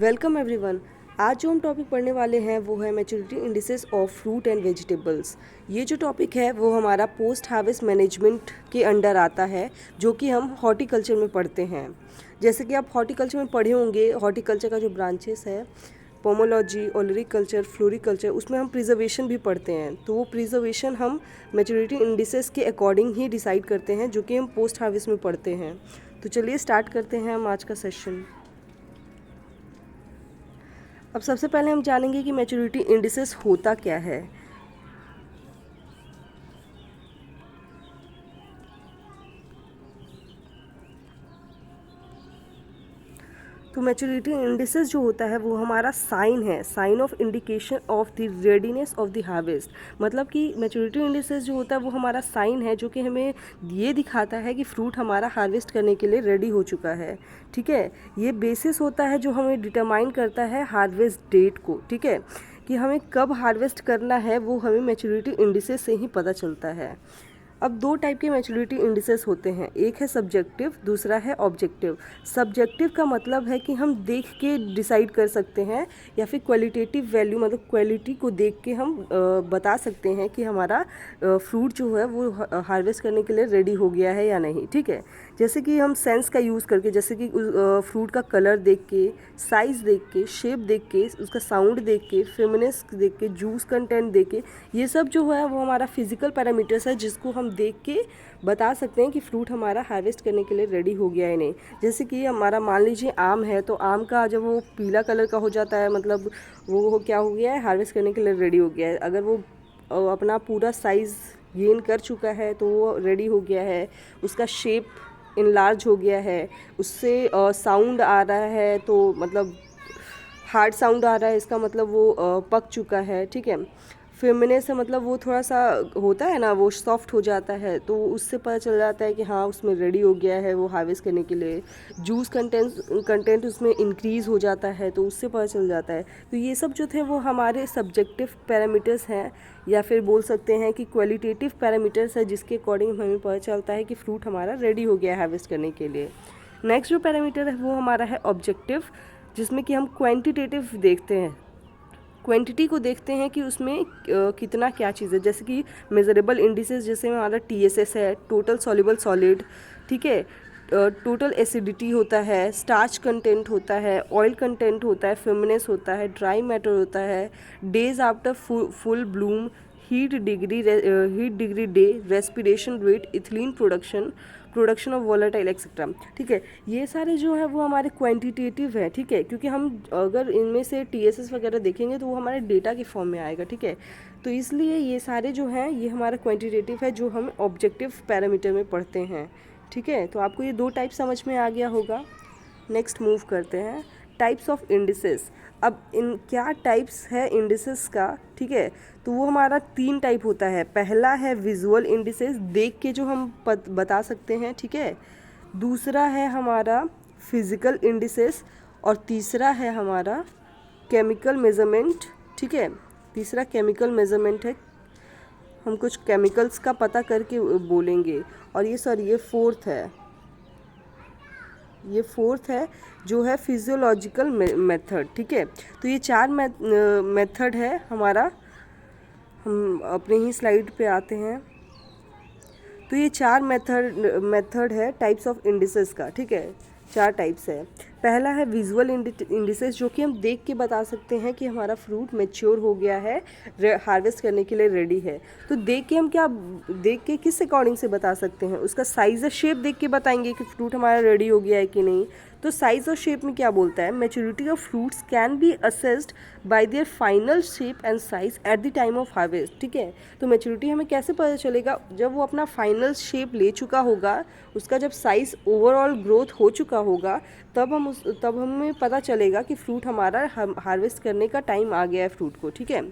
Welcome everyone. आज जो हम टॉपिक पढ़ने वाले हैं वो है maturity indices of fruit and vegetables. ये जो टॉपिक है वो हमारा पोस्ट हार्वेस्ट मैनेजमेंट के अंडर आता है, जो कि हम हॉर्टिकल्चर में पढ़ते हैं। जैसे कि आप हॉर्टिकल्चर में पढ़े होंगे, हॉर्टिकल्चर का जो ब्रांचेस है पोमोलॉजी, ओलरिकल्चर, फ्लोरिकल्चर, उसमें हम प्रिजर्वेशन भी पढ़ते हैं। तो वो प्रिजर्वेशन हम मैच्योरिटी इंडिसेस के अकॉर्डिंग ही डिसाइड करते हैं, जो कि हम पोस्ट हार्वेस्ट में पढ़ते हैं। तो चलिए स्टार्ट करते हैं हम आज का सेशन। अब सबसे पहले हम जानेंगे कि मैच्योरिटी इंडिसेस होता क्या है। तो मैच्योरिटी इंडिसेस जो होता है वो हमारा साइन है, sign of indication of the readiness of the harvest. मतलब कि मैच्योरिटी इंडिसेस जो होता है वो हमारा साइन है, जो कि हमें ये दिखाता है कि फ्रूट हमारा हार्वेस्ट करने के लिए रेडी हो चुका है। ठीक है, ये बेसिस होता है जो हमें डिटरमाइन करता है हार्वेस्ट डेट को। ठीक है, कि हमें कब हार्वेस्ट करना है वो हमें मैच्योरिटी इंडिसेस से ही पता चलता है। अब दो टाइप के मैच्योरिटी इंडिसेस होते हैं, एक है सब्जेक्टिव, दूसरा है ऑब्जेक्टिव। सब्जेक्टिव का मतलब है कि हम देख के डिसाइड कर सकते हैं, या फिर क्वालिटेटिव वैल्यू मतलब क्वालिटी को देख के हम बता सकते हैं कि हमारा फ्रूट जो है वो हार्वेस्ट करने के लिए रेडी हो गया है या नहीं। ठीक है, जैसे कि हम सेंस का यूज़ करके, जैसे कि फ्रूट का कलर देख के, साइज़ देख के, शेप देख के, उसका साउंड देख के, फेमिनेस देख के, जूस कंटेंट देख के, ये सब जो है वो हमारा फिजिकल पैरामीटर्स है, जिसको हम देख के बता सकते हैं कि फ्रूट हमारा हार्वेस्ट करने के लिए रेडी हो गया है नहीं। जैसे कि हमारा मान लीजिए आम है, तो आम का जब वो पीला कलर का हो जाता है, मतलब वो क्या हो गया है, हार्वेस्ट करने के लिए रेडी हो गया है। अगर वो अपना पूरा साइज़ गेन कर चुका है तो वो रेडी हो गया है। उसका शेप इनलार्ज हो गया है, उससे साउंड आ रहा है, तो मतलब हार्ड साउंड आ रहा है, इसका मतलब वो पक चुका है। ठीक है, फेमिनेस से मतलब वो थोड़ा सा होता है ना, वो सॉफ्ट हो जाता है, तो उससे पता चल जाता है कि हाँ उसमें रेडी हो गया है वो हार्वेस्ट करने के लिए। जूस कंटेंट उसमें इंक्रीज़ हो जाता है, तो उससे पता चल जाता है। तो ये सब जो थे वो हमारे सब्जेक्टिव पैरामीटर्स हैं, या फिर बोल सकते हैं कि क्वालिटेटिव पैरामीटर्स है, जिसके अकॉर्डिंग हमें पता चलता है कि फ्रूट हमारा रेडी हो गया है हार्वेस्ट करने के लिए। नेक्स्ट जो पैरामीटर है वो हमारा है ऑब्जेक्टिव, जिसमें कि हम क्वांटिटेटिव देखते हैं, क्वांटिटी को देखते हैं कि उसमें कितना क्या चीज़ है। जैसे कि मेजरेबल इंडिसेस, जैसे हमारा TSS है, टोटल सॉल्युबल सॉलिड। ठीक है, टोटल एसिडिटी होता है, स्टार्च कंटेंट होता है, ऑयल कंटेंट होता है, फेमिनेस होता है, ड्राई मैटर होता है, days after full Bloom, heat degree day, respiration rate, ethylene production of volatile etcetera. ठीक है, ये सारे जो है वो हमारे क्वांटिटेटिव है। ठीक है, क्योंकि हम अगर इनमें से TSS वगैरह देखेंगे तो वो हमारे डेटा के फॉर्म में आएगा। ठीक है, तो इसलिए ये सारे जो हैं ये हमारा क्वांटिटेटिव है, जो हम ऑब्जेक्टिव पैरामीटर में पढ़ते हैं। ठीक है, तो आपको ये दो टाइप समझ में आ गया होगा। नेक्स्ट मूव करते हैं टाइप्स ऑफ इंडिसेस। अब इन क्या टाइप्स है इंडिसेस का। ठीक है, तो वो हमारा 3 टाइप होता है। पहला है विजुअल इंडिसेस, देख के जो हम बता सकते हैं। ठीक है, दूसरा है हमारा फिजिकल इंडिसेस, और तीसरा है हमारा केमिकल मेजरमेंट। ठीक है, तीसरा केमिकल मेजरमेंट है, हम कुछ केमिकल्स का पता करके बोलेंगे। और ये फोर्थ है, ये फोर्थ है जो है फिजियोलॉजिकल मेथड। ठीक है, तो ये 4 मेथड है हमारा। हम अपने ही स्लाइड पे आते हैं। तो ये 4 मेथड है टाइप्स ऑफ इंडिसेस का। ठीक है, 4 टाइप्स है। पहला है विजुअल इंडिसेस, जो कि हम देख के बता सकते हैं कि हमारा फ्रूट मैच्योर हो गया है, हार्वेस्ट करने के लिए रेडी है। तो देख के हम क्या, देख के किस अकॉर्डिंग से बता सकते हैं, उसका साइज़ और शेप देख के बताएंगे कि फ्रूट हमारा रेडी हो गया है कि नहीं। तो साइज़ और शेप में क्या बोलता है, maturity of fruits can be assessed bye there final shape and size at the time of harvest. ठीक है, तो मैच्योरिटी हमें कैसे पता चलेगा, जब वो अपना फाइनल शेप ले चुका होगा, उसका जब साइज़ ओवरऑल ग्रोथ हो चुका होगा, तब हमें पता चलेगा कि फ्रूट हमारा हार्वेस्ट करने का टाइम आ गया है फ्रूट को। ठीक है,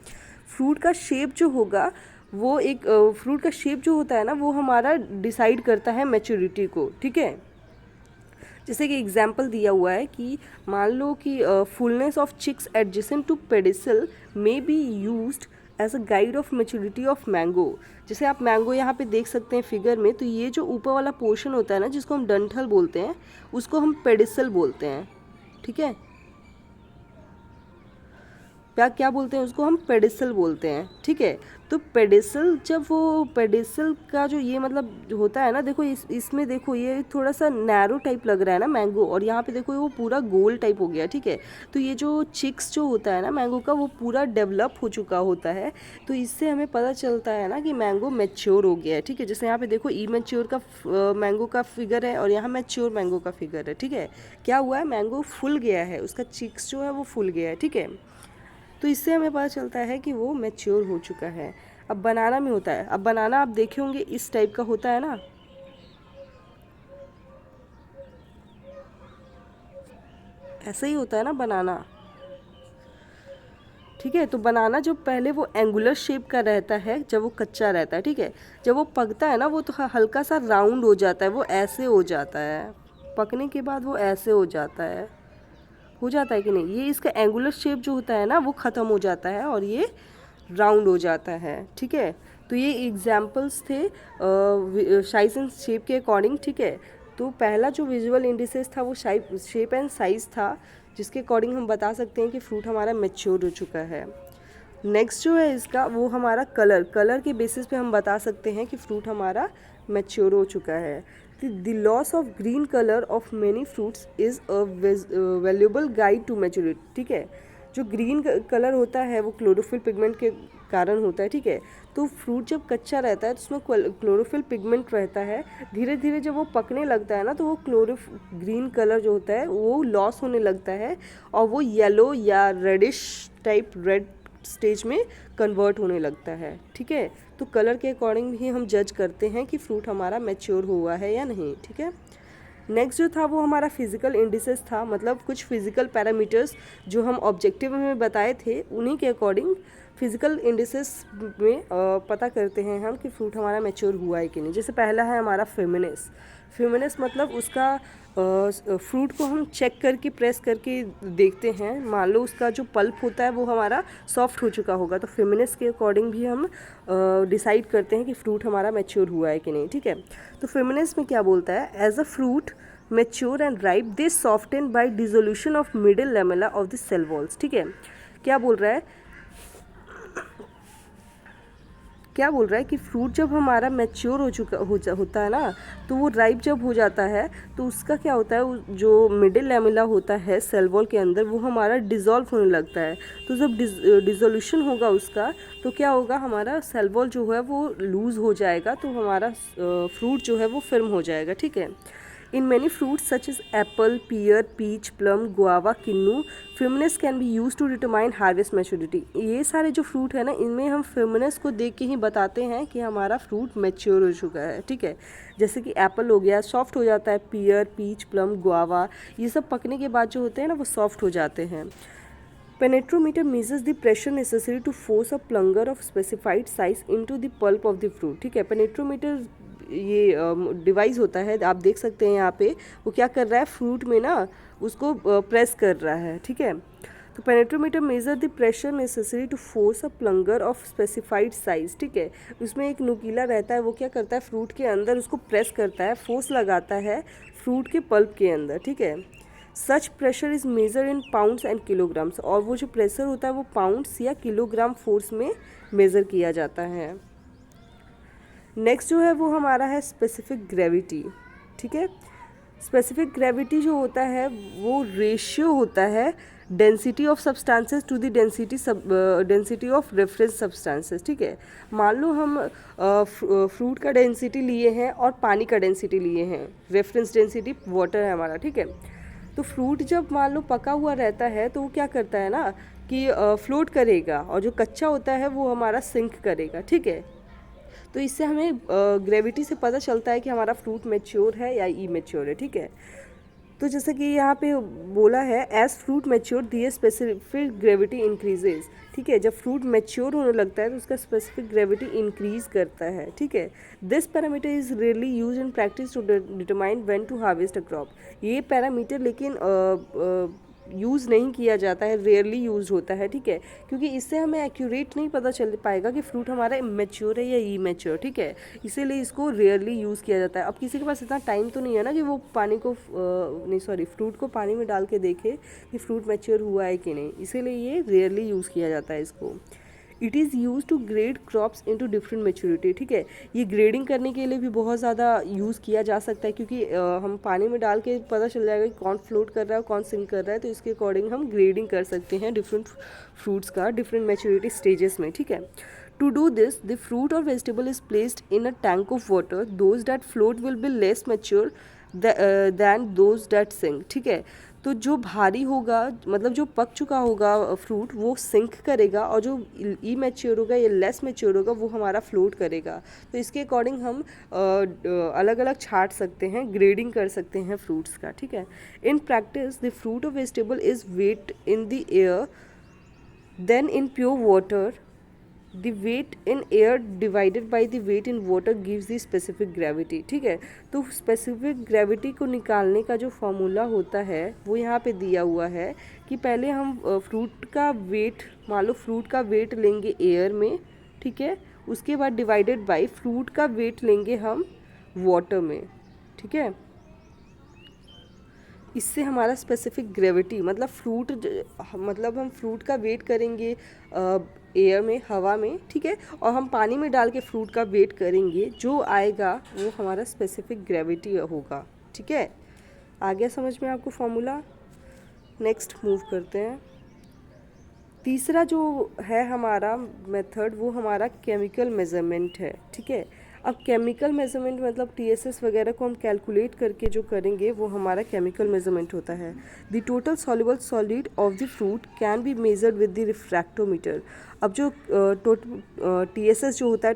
फ्रूट का शेप जो होगा वो एक फ्रूट का शेप जो होता है ना, वो हमारा डिसाइड करता है मैच्योरिटी को। ठीक है, जैसे कि एग्जाम्पल दिया हुआ है कि मान लो कि fullness of cheeks adjacent to pedicel may be used as a guide of maturity of mango. जैसे आप मैंगो यहाँ पे देख सकते हैं फिगर में, तो ये जो ऊपर वाला पोर्शन होता है ना, जिसको हम डंठल बोलते हैं, उसको हम पेडिसल बोलते हैं। ठीक है, क्या बोलते हैं उसको, हम पेडिसल बोलते हैं, ठीक है। तो पेडिसल, जब वो पेडिसल का जो ये मतलब जो होता है ना, देखो इसमें देखो ये थोड़ा सा नैरो टाइप लग रहा है ना मैंगो, और यहाँ पे देखो वो पूरा गोल टाइप हो गया, ठीक है। तो ये जो चिक्स जो होता है ना मैंगो का, वो पूरा डेवलप हो चुका होता है। तो इससे हमें पता चलता है ना कि मैंगो मैच्योर हो गया है, ठीक है। जैसे यहाँ पे देखो इमेच्योर का मैंगो का फिगर है और यहाँ मैच्योर मैंगो का फिगर है, ठीक है। क्या हुआ है, मैंगो फूल गया है, उसका चिक्स जो है वो फूल गया है, ठीक है। तो इससे हमें पता चलता है कि वो मैच्योर हो चुका है। अब बनाना में होता है, अब बनाना आप देखे होंगे इस टाइप का होता है ना, ऐसा ही होता है ना बनाना, ठीक है। तो बनाना जो पहले वो एंगुलर शेप का रहता है जब वो कच्चा रहता है, ठीक है। जब वो पकता है ना वो तो हल्का सा राउंड हो जाता है, वो ऐसे हो जाता है, पकने के बाद वो ऐसे हो जाता है कि नहीं, ये इसका एंगुलर शेप जो होता है ना वो ख़त्म हो जाता है और ये राउंड हो जाता है, ठीक है। तो ये एग्जाम्पल्स थे साइज एंड शेप के अकॉर्डिंग, ठीक है। तो पहला जो विजुअल इंडिसेस था वो शेप एंड साइज था, जिसके अकॉर्डिंग हम बता सकते हैं कि फ्रूट हमारा मैच्योर हो चुका है। नेक्स्ट जो है इसका वो हमारा कलर के बेसिस पे हम बता सकते हैं कि फ्रूट हमारा मैच्योर हो चुका है। The loss of green colour of many fruits is a valuable guide to maturity, ठीक है। जो ग्रीन कलर होता है वो क्लोरोफिल पिगमेंट के कारण होता है, ठीक है। तो फ्रूट जब कच्चा रहता है तो उसमें क्लोरोफिल पिगमेंट रहता है, धीरे धीरे जब वो पकने लगता है ना तो वो ग्रीन कलर जो होता है वो लॉस होने लगता है और वो येलो या रेडिश टाइप रेड स्टेज में कन्वर्ट होने लगता है, ठीक है। तो कलर के अकॉर्डिंग ही हम जज करते हैं कि फ्रूट हमारा मैच्योर हुआ है या नहीं, ठीक है। नेक्स्ट जो था वो हमारा फिजिकल इंडिसेस था, मतलब कुछ फिजिकल पैरामीटर्स जो हम ऑब्जेक्टिव में बताए थे उन्हीं के अकॉर्डिंग फिजिकल इंडिसेस में पता करते हैं हम कि फ्रूट हमारा मैच्योर हुआ है कि नहीं। जैसे पहला है हमारा फेमिनेस मतलब उसका फ्रूट को हम चेक करके प्रेस करके देखते हैं, मान लो उसका जो पल्प होता है वो हमारा सॉफ्ट हो चुका होगा, तो फेमिनेस के अकॉर्डिंग भी हम डिसाइड करते हैं कि फ्रूट हमारा मैच्योर हुआ है कि नहीं, ठीक है। तो फेमिनेस में क्या बोलता है, as a fruit mature and ripe they soften by dissolution of middle lamella of the cell walls, ठीक है। क्या बोल रहा है, कि फ्रूट जब हमारा मैच्योर होता है ना, तो वो राइप जब हो जाता है तो उसका क्या होता है, जो मिडिल लैमेला होता है सेल वॉल के अंदर वो हमारा डिज़ोल्व होने लगता है। तो जब डिसोल्यूशन होगा उसका तो क्या होगा, हमारा सेल वॉल जो है वो लूज़ हो जाएगा, तो हमारा फ्रूट जो है वो फर्म हो जाएगा, ठीक है। In many fruits such as apple, pear, peach, plum, guava, kinnow, firmness can be used to determine harvest maturity। ये सारे जो फ्रूट है ना इनमें हम firmness को देख के ही बताते हैं कि हमारा फ्रूट मैच्योर हो चुका है, ठीक है। जैसे कि एप्पल हो गया, सॉफ्ट हो जाता है, पियर, पीच, प्लम, गुआवा, ये सब पकने के बाद जो होते हैं ना वो सॉफ्ट हो जाते हैं। पेनेट्रोमीटर measures the pressure necessary to force a plunger of specified size into the pulp of the fruit, ठीक है। पेनेट्रोमीटर ये डिवाइस होता है, आप देख सकते हैं यहाँ पे वो क्या कर रहा है, फ्रूट में ना उसको प्रेस कर रहा है, ठीक है। तो penetrometer measure the pressure necessary to force a plunger of specified size, ठीक है। उसमें एक नुकीला रहता है, वो क्या करता है, फ्रूट के अंदर उसको प्रेस करता है, फोर्स लगाता है फ्रूट के पल्प के अंदर, ठीक है। Such pressure is measure in pounds and kilograms, और वो जो प्रेशर होता है वो पाउंड्स या किलोग्राम फोर्स में मेज़र किया जाता है। नेक्स्ट जो है वो हमारा है स्पेसिफिक ग्रेविटी, ठीक है। स्पेसिफिक ग्रेविटी जो होता है वो रेशियो होता है density of substances to the density of reference substances, ठीक है। मान लो हम फ्रूट का डेंसिटी लिए हैं और पानी का डेंसिटी लिए हैं, रेफरेंस डेंसिटी वाटर है हमारा, ठीक है। तो फ्रूट जब मान लो पका हुआ रहता है तो वो क्या करता है ना कि फ्लोट करेगा, और जो कच्चा होता है वो हमारा सिंक करेगा, ठीक है। तो इससे हमें ग्रेविटी से पता चलता है कि हमारा फ्रूट मैच्योर है या इमेच्योर है, ठीक है। तो जैसे कि यहाँ पे बोला है, एज फ्रूट मैच्योर दिए स्पेसिफिक ग्रेविटी इंक्रीजेज, ठीक है। जब फ्रूट मैच्योर होने लगता है तो उसका स्पेसिफिक ग्रेविटी इंक्रीज करता है, ठीक है। This parameter is rarely use in practice to determine when to harvest a crop. ये पैरामीटर लेकिन यूज़ नहीं किया जाता है, रेयरली यूज़ होता है, ठीक है, क्योंकि इससे हमें एक्यूरेट नहीं पता चल पाएगा कि फ्रूट हमारा मैच्योर है या इमैच्योर, ठीक है, इसीलिए इसको रेयरली यूज़ किया जाता है। अब किसी के पास इतना टाइम तो नहीं है ना कि वो पानी को नहीं सॉरी फ्रूट को पानी में डाल के देखे कि फ्रूट मैच्योर हुआ है कि नहीं, इसीलिए ये रेयरली यूज़ किया जाता है इसको। It is use to grade crops into different maturity, ठीक है, ये ग्रेडिंग करने के लिए भी बहुत ज़्यादा यूज़ किया जा सकता है, क्योंकि हम पानी में डाल के पता चल जाएगा कि कौन फ्लोट कर रहा है कौन सिंक कर रहा है, तो इसके अकॉर्डिंग हम ग्रेडिंग कर सकते हैं डिफरेंट फ्रूट्स का डिफरेंट मेच्योरिटी स्टेजेस में, ठीक है। To do this the fruit और vegetable is placed in a tank of water, those that float will be less mature than those that sink, ठीक है, तो जो भारी होगा मतलब जो पक चुका होगा फ्रूट वो सिंक करेगा, और जो इमैच्योर होगा या लेस मैच्योर होगा वो हमारा फ्लोट करेगा, तो इसके अकॉर्डिंग हम अलग अलग छांट सकते हैं, ग्रेडिंग कर सकते हैं फ्रूट्स का, ठीक है। In practice the fruit of vegetable is weight in the air then in pure water, the weight in air divided by the weight in water gives the specific gravity, ठीक है, तो specific gravity को निकालने का जो formula होता है वो यहाँ पे दिया हुआ है कि पहले हम फ्रूट का वेट, मान लो फ्रूट का वेट लेंगे एयर में, ठीक है, उसके बाद डिवाइडेड बाय फ्रूट का वेट लेंगे हम वाटर में, ठीक है, इससे हमारा स्पेसिफिक ग्रेविटी मतलब हम फ्रूट का वेट करेंगे एयर में, हवा में, ठीक है, और हम पानी में डाल के फ्रूट का वेट करेंगे, जो आएगा वो हमारा स्पेसिफिक ग्रेविटी होगा, ठीक है। आ गया समझ में आपको फॉर्मूला। नेक्स्ट मूव करते हैं। तीसरा जो है हमारा मेथड वो हमारा केमिकल मेज़रमेंट है, ठीक है। अब केमिकल मेज़रमेंट मतलब TSS वगैरह को हम कैलकुलेट करके जो करेंगे वो हमारा केमिकल मेज़रमेंट होता है। The total soluble solid of the fruit can be measured with the refractometer. अब जो TSS जो होता है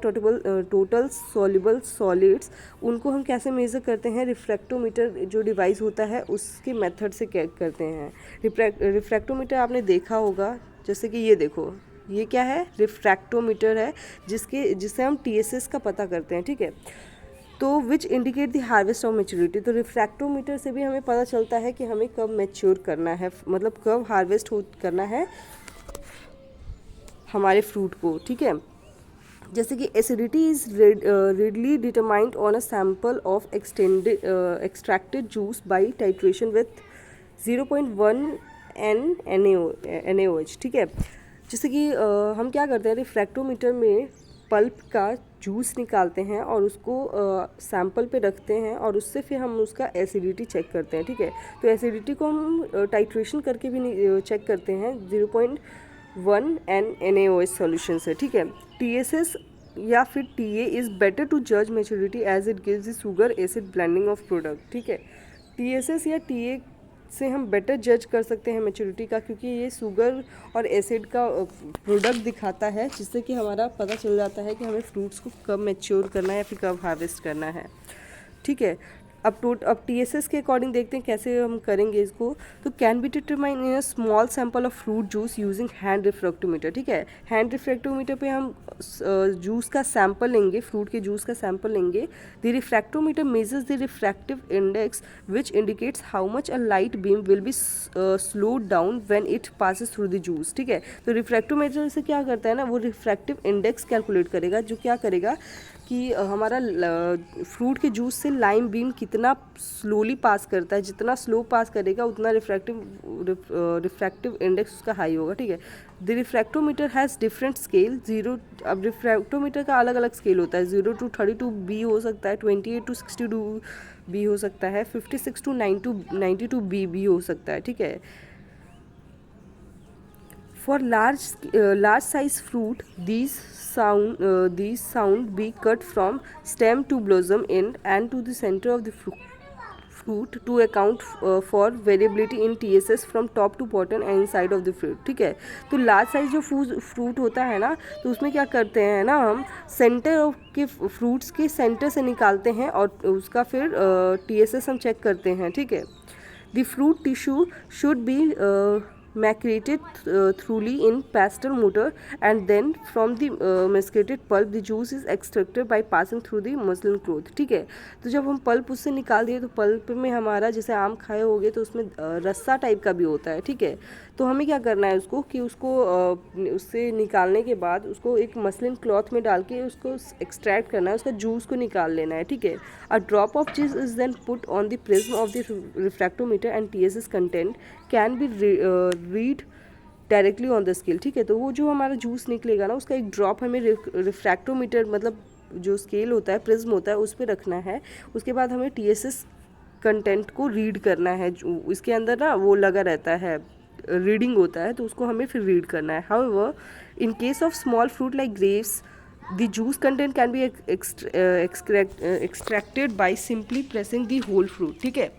टोटल सॉल्युबल सॉलिड्स, उनको हम कैसे मेज़र करते हैं, रिफ्रैक्टोमीटर जो डिवाइस होता है उसके मेथड से करते हैं। रिफ्रैक्टोमीटर आपने देखा होगा, जैसे कि ये देखो, ये क्या है, रिफ्रैक्टोमीटर है, जिससे हम TSS का पता करते हैं, ठीक है, तो which indicate the harvest of maturity. तो रिफ्रैक्टोमीटर से भी हमें पता चलता है कि हमें कब मैच्योर करना है, मतलब कब हार्वेस्ट करना है हमारे फ्रूट को, ठीक है। जैसे कि acidity is readily determined on a sample of extracted juice by titration with 0.1 NaOH, ठीक है। जैसे कि हम क्या करते हैं, रिफ्रैक्टोमीटर में पल्प का जूस निकालते हैं और उसको सैंपल पे रखते हैं, और उससे फिर हम उसका एसिडिटी चेक करते हैं, ठीक है। तो एसिडिटी को हम टाइट्रेशन करके भी चेक करते हैं 0.1 NaOH सॉल्यूशन से, ठीक है। TSS या फिर TA इज़ बेटर टू जज maturity as it gives the sugar acid blending of product, ठीक है। TSS या TA से हम बेटर जज कर सकते हैं मैच्योरिटी का, क्योंकि ये शुगर और एसिड का प्रोडक्ट दिखाता है, जिससे कि हमारा पता चल जाता है कि हमें फ्रूट्स को कब मैच्योर करना है या फिर कब हार्वेस्ट करना है, ठीक है। अब TSS के अकॉर्डिंग देखते हैं कैसे हम करेंगे इसको। तो can be determine in a small sample of fruit juice using hand refractometer, ठीक है। हैंड रिफ्रैक्टोमीटर पे हम जूस का सैंपल लेंगे, फ्रूट के जूस का सैंपल लेंगे। The refractometer measures the refractive index which indicates how much a light beam will be slowed down when it passes through the juice, ठीक है। तो रिफ्रैक्टोमीटर से क्या करता है ना, वो रिफ्रैक्टिव इंडेक्स कैलकुलेट करेगा, जो क्या करेगा कि हमारा फ्रूट के जूस से लाइम बीम कितना स्लोली पास करता है, जितना स्लो पास करेगा उतना रिफ्रैक्टिव इंडेक्स उसका हाई होगा, ठीक है। The refractometer has different scale, 0, अब रिफ्रैक्टोमीटर का अलग अलग स्केल होता है, 0 to 32B हो सकता है, 28 to 62B हो सकता है, 56 to 92B भी हो सकता है, ठीक है। For large size fruit, these sound be cut from stem to blossom end and to the center of the fruit to account for variability in TSS from top to bottom and inside of the fruit, ठीक है। तो large size जो fruit होता है ना, तो उसमें क्या करते हैं ना, हम सेंटर के फ्रूट्स के सेंटर से निकालते हैं और उसका फिर TSS हम चेक करते हैं, ठीक है। The fruit tissue should be macerated thoroughly in pestle mortar, and then from the macerated pulp the juice is extracted by passing through the muslin cloth। ठीक है, तो जब हम पल्प उससे निकाल दिए तो पल्प में हमारा, जैसे आम खाए होगे तो उसमें रस्सा टाइप का भी होता है। ठीक है, तो हमें क्या करना है उसको कि उसको उससे निकालने के बाद उसको एक मसलिन क्लॉथ में डाल के उसको एक्सट्रैक्ट करना है, उसका जूस को निकाल लेना है। ठीक है, a drop of cheese is then put on the prism of the refractometer and TSS content can be read directly on the scale. ठीक है, तो वो जो हमारा जूस निकलेगा ना, उसका एक ड्रॉप हमें रिफ्रैक्टोमीटर मतलब जो स्केल होता है, प्रिज्म होता है, उस पर रखना है। उसके बाद हमें TSS कंटेंट को रीड करना है। जो इसके अंदर ना वो लगा रहता है, रीडिंग होता है, तो उसको हमें फिर रीड करना है। However in case of small fruit like grapes the juice content can be extracted by simply pressing the whole fruit. ठीक है,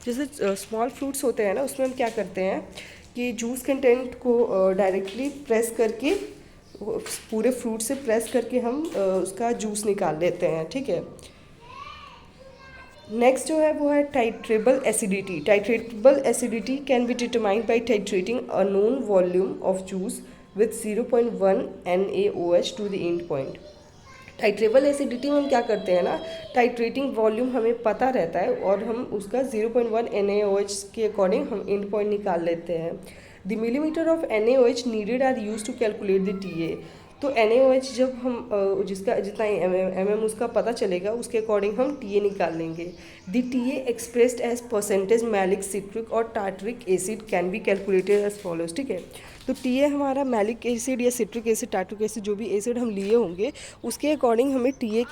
जैसे स्मॉल फ्रूट्स होते हैं ना, उसमें हम क्या करते हैं कि जूस कंटेंट को डायरेक्टली प्रेस करके, पूरे फ्रूट से प्रेस करके हम उसका जूस निकाल लेते हैं। ठीक है, नेक्स्ट जो है वो है titratable acidity. Titratable acidity can be determined by titrating a known volume of juice with 0.1 NaOH to the end point. Titratable acidity में हम क्या करते हैं ना, टाइट्रेटिंग वॉल्यूम हमें पता रहता है और हम उसका 0.1 NaOH के अकॉर्डिंग हम एंड पॉइंट निकाल लेते हैं। The millimetre of NaOH needed are use to calculate the TA। तो NaOH जब हम जिसका जितना mm उसका पता चलेगा, उसके अकॉर्डिंग हम TA निकाल लेंगे। The TA expressed as percentage malic citric और tartaric acid can be calculated as follows. ठीक है, तो TA हमारा मैलिक एसिड या सिट्रिक एसिड, टार्टरिक एसिड, जो भी एसिड हम लिए होंगे उसके अकॉर्डिंग हमें TA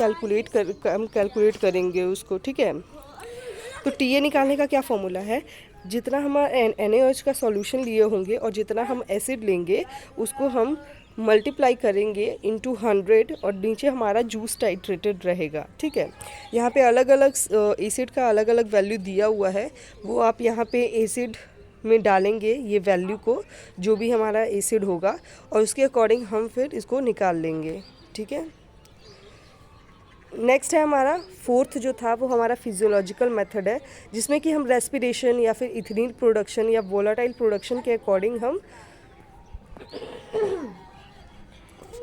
हम कैलकुलेट करेंगे उसको। ठीक है, तो TA निकालने का क्या फॉर्मूला है, जितना हम NaOH का सॉल्यूशन लिए होंगे और जितना हम एसिड लेंगे उसको हम मल्टीप्लाई करेंगे इंटू 100 और नीचे हमारा जूस टाइट्रेटेड रहेगा। ठीक है, यहाँ पे अलग अलग एसिड का अलग अलग वैल्यू दिया हुआ है, वो आप यहाँ पे एसिड में डालेंगे ये वैल्यू को, जो भी हमारा एसिड होगा, और उसके अकॉर्डिंग हम फिर इसको निकाल लेंगे। ठीक है, नेक्स्ट है हमारा फोर्थ जो था वो हमारा फिजियोलॉजिकल मेथड है, जिसमें कि हम रेस्पिरेशन या फिर इथेनिल प्रोडक्शन या वोलाटाइल प्रोडक्शन के अकॉर्डिंग हम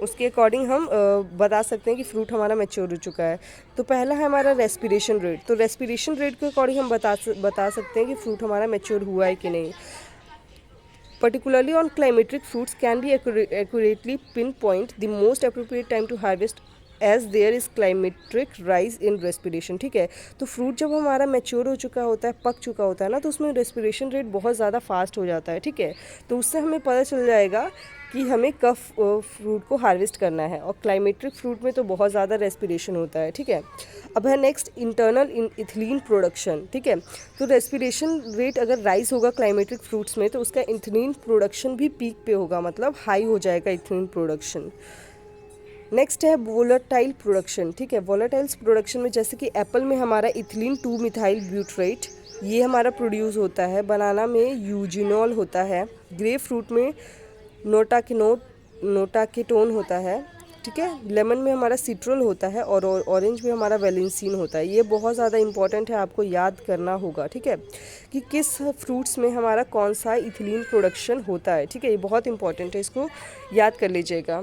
उसके अकॉर्डिंग हम बता सकते हैं कि फ्रूट हमारा मैच्योर हो चुका है। तो पहला है हमारा रेस्पिरेशन रेट। तो रेस्पिरेशन रेट के अकॉर्डिंग हम बता सकते हैं कि फ्रूट हमारा मैच्योर हुआ है कि नहीं। Particularly on climatic fruits can be accurately pinpoint the most appropriate time to harvest as there is climatic rise in respiration। ठीक है, तो फ्रूट जब हमारा मैच्योर हो चुका होता है, पक चुका होता है ना, तो उसमें रेस्पिरेशन रेट बहुत ज़्यादा फास्ट हो जाता है। ठीक है, तो उससे हमें पता चल जाएगा कि हमें कब फ्रूट को हार्वेस्ट करना है, और क्लाइमेट्रिक फ्रूट में तो बहुत ज़्यादा रेस्पिरेशन होता है। ठीक है, अब है नेक्स्ट इंटरनल इथिलीन प्रोडक्शन। ठीक है, तो रेस्पिरेशन रेट अगर राइज होगा क्लाइमेट्रिक फ्रूट्स में तो उसका इथिलीन प्रोडक्शन भी पीक पे होगा, मतलब हाई हो जाएगा इथिलीन प्रोडक्शन। नेक्स्ट है वोलाटाइल प्रोडक्शन। ठीक है, वोलाटाइल्स प्रोडक्शन में जैसे कि एप्पल में हमारा इथिलीन 2 मिथाइल ब्यूटरेट ये हमारा प्रोड्यूस होता है, बनाना में यूजिनॉल होता है, ग्रेप फ्रूट में नोटाकेटोन होता है। ठीक है, लेमन में हमारा सिट्रोल होता है, और ऑरेंज में हमारा वैलेंसिन होता है। ये बहुत ज़्यादा इंपॉर्टेंट है, आपको याद करना होगा। ठीक है, कि किस फ्रूट्स में हमारा कौन सा इथिलीन प्रोडक्शन होता है। ठीक है, ये बहुत इंपॉर्टेंट है, इसको याद कर लीजिएगा।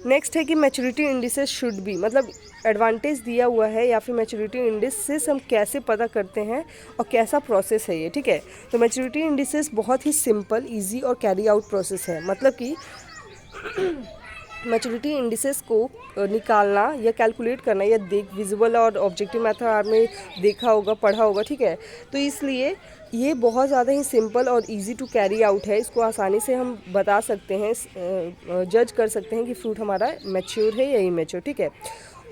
नेक्स्ट है कि मैच्योरिटी इंडिसेस शुड बी, मतलब एडवांटेज दिया हुआ है या फिर मैच्योरिटी इंडिसेस हम कैसे पता करते हैं और कैसा प्रोसेस है ये। ठीक है, तो मैच्योरिटी इंडिसेस बहुत ही सिंपल, इजी और कैरी आउट प्रोसेस है। मतलब कि मैच्योरिटी इंडिसेस को निकालना या कैलकुलेट करना या विजुअल और ऑब्जेक्टिव मेथड में देखा होगा, पढ़ा होगा। ठीक है, तो इसलिए ये बहुत ज़्यादा ही सिंपल और इजी टू कैरी आउट है। इसको आसानी से हम बता सकते हैं, जज कर सकते हैं कि फ्रूट हमारा मैच्योर है या इमैच्योर। ठीक है,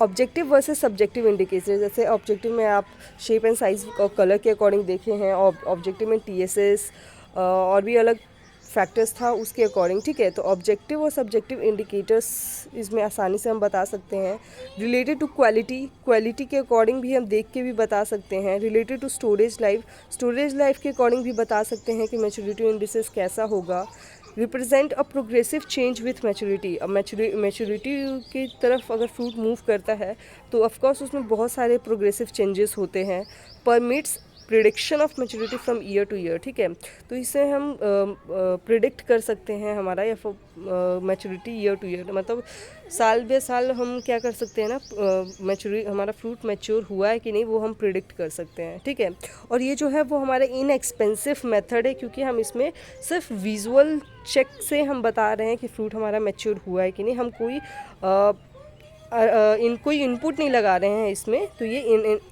ऑब्जेक्टिव वर्सेस सब्जेक्टिव इंडिकेटर, जैसे ऑब्जेक्टिव में आप शेप एंड साइज और कलर के अकॉर्डिंग देखे हैं, और ऑब्जेक्टिव में TSS और भी अलग फैक्टर्स था उसके अकॉर्डिंग। ठीक है, तो ऑब्जेक्टिव और सब्जेक्टिव इंडिकेटर्स इसमें आसानी से हम बता सकते हैं। रिलेटेड टू क्वालिटी के अकॉर्डिंग भी हम देख के भी बता सकते हैं। रिलेटेड टू स्टोरेज लाइफ के अकॉर्डिंग भी बता सकते हैं कि मैच्योरिटी इंडिसेस कैसा होगा। Represent a progressive change with maturity. अब मैच्योरिटी की तरफ अगर फ्रूट मूव करता है तो ऑफकोर्स उसमें बहुत सारे प्रोग्रेसिव चेंजेस होते हैं। Permits prediction of maturity from year two year, ठीक है। तो इससे हम प्रिडिक्ट कर सकते हैं हमारा या मैच्योरिटी ईयर टू ईयर, मतलब साल बे साल हम क्या कर सकते हैं ना, मैच्योरिटी हमारा फ्रूट मैच्योर हुआ है कि नहीं वो हम प्रिडिक्ट कर सकते हैं, ठीक है। और ये जो है वो हमारा इनएक्सपेंसिव मेथड है, क्योंकि हम इसमें सिर्फ विजुअल चेक से हम बता रहे हैं कि फ्रूट हमारा मैच्योर हुआ है कि नहीं, हम कोई कोई इनपुट नहीं लगा रहे हैं इसमें, तो ये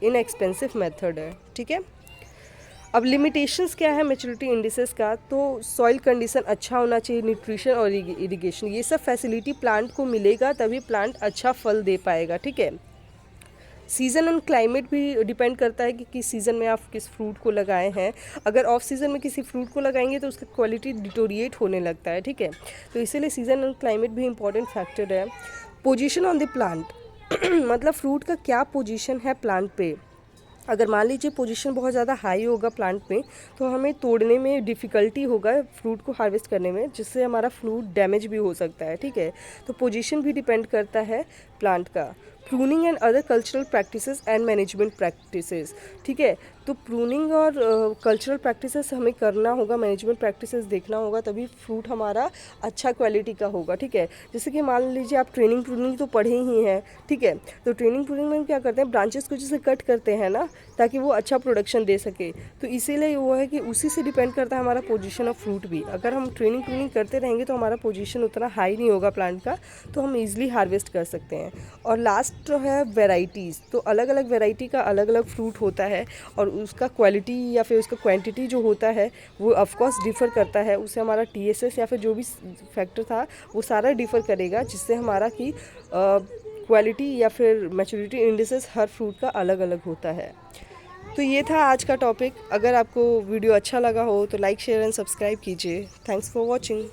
इनएक्सपेंसिव मेथड है, ठीक है। अब लिमिटेशंस क्या है मैच्योरिटी इंडिसेस का, तो सॉइल कंडीशन अच्छा होना चाहिए, न्यूट्रिशन और इरिगेशन, ये सब फैसिलिटी प्लांट को मिलेगा तभी प्लांट अच्छा फल दे पाएगा, ठीक है। सीज़न एंड क्लाइमेट भी डिपेंड करता है कि किस सीज़न में आप किस फ्रूट को लगाए हैं। अगर ऑफ सीज़न में किसी फ्रूट को लगाएंगे तो उसका क्वालिटी डिटोरिएट होने लगता है, ठीक है। तो इसीलिए सीज़न एंड क्लाइमेट भी इंपॉर्टेंट फैक्टर है। पोजीशन ऑन द प्लांट मतलब फ्रूट का क्या पोजीशन है प्लांट पे। अगर मान लीजिए पोजीशन बहुत ज़्यादा हाई होगा प्लांट में, तो हमें तोड़ने में डिफ़िकल्टी होगा फ्रूट को हार्वेस्ट करने में, जिससे हमारा फ्रूट डैमेज भी हो सकता है, ठीक है। तो पोजीशन भी डिपेंड करता है प्लांट का। Pruning and other cultural practices and management practices, ठीक है। तो प्रूनिंग और कल्चरल प्रैक्टिसेस हमें करना होगा, मैनेजमेंट प्रैक्टिसेस देखना होगा, तभी फ्रूट हमारा अच्छा क्वालिटी का होगा, ठीक है। जैसे कि मान लीजिए आप ट्रेनिंग प्रूनिंग तो पढ़े ही हैं, ठीक है। तो ट्रेनिंग प्रूनिंग में क्या करते हैं, ब्रांचेस को जैसे कट करते हैं ना, ताकि वो अच्छा प्रोडक्शन दे सके। तो इसीलिए वो है कि उसी से डिपेंड करता है हमारा पोजीशन ऑफ फ्रूट भी। अगर हम ट्रेनिंग प्रूनिंग करते रहेंगे तो हमारा पोजीशन उतना हाई नहीं होगा प्लांट का, तो हम ईजिली हार्वेस्ट कर सकते हैं। और लास्ट जो है वेराइटीज़, तो अलग अलग वेराइटी का अलग अलग फ्रूट होता है, और उसका क्वालिटी या फिर उसका क्वांटिटी जो होता है वो ऑफकोर्स डिफ़र करता है। उससे हमारा TSS या फिर जो भी फैक्टर था वो सारा डिफ़र करेगा, जिससे हमारा कि क्वालिटी या फिर मैच्योरिटी इंडिसेस हर फ्रूट का अलग अलग होता है। तो ये था आज का टॉपिक। अगर आपको वीडियो अच्छा लगा हो तो लाइक शेयर एंड सब्सक्राइब कीजिए। Thanks for watching.